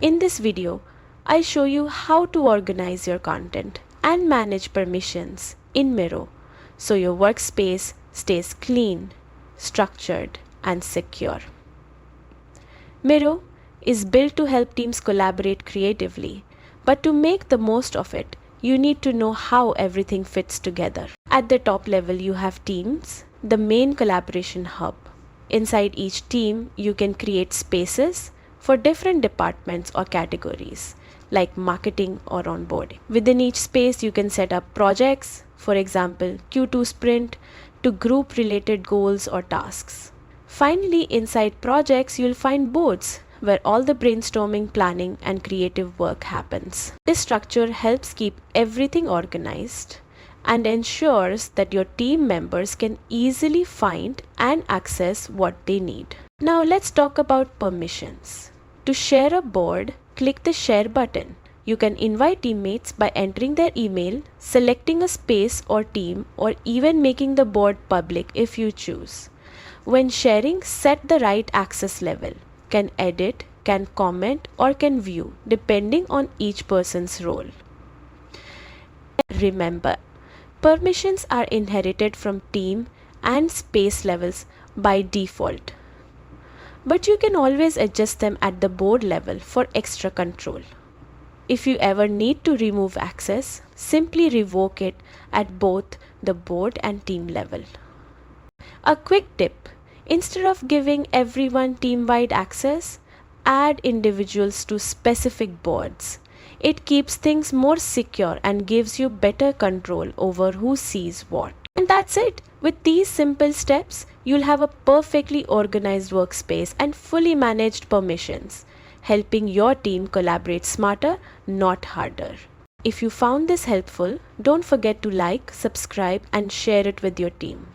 In this video, I show you how to organize your content and manage permissions in Miro so your workspace stays clean, structured, and secure. Miro is built to help teams collaborate creatively, but to make the most of it, you need to know how everything fits together. At the top level, you have teams, the main collaboration hub. Inside each team, you can create spaces for different departments or categories, like marketing or onboarding. Within each space, you can set up projects, for example, Q2 sprint, to group related goals or tasks. Finally, inside projects, you'll find boards where all the brainstorming, planning, and creative work happens. This structure helps keep everything organized and ensures that your team members can easily find and access what they need. Now let's talk about permissions. To share a board, click the Share button. You can invite teammates by entering their email, selecting a space or team, or even making the board public if you choose. When sharing, set the right access level. Can edit, can comment, or can view, depending on each person's role. Remember, permissions are inherited from team and space levels by default, but you can always adjust them at the board level for extra control. If you ever need to remove access, simply revoke it at both the board and team level. A quick tip: instead of giving everyone team-wide access, add individuals to specific boards. It keeps things more secure and gives you better control over who sees what. And that's it. With these simple steps, you'll have a perfectly organized workspace and fully managed permissions, helping your team collaborate smarter, not harder. If you found this helpful, don't forget to like, subscribe, and share it with your team.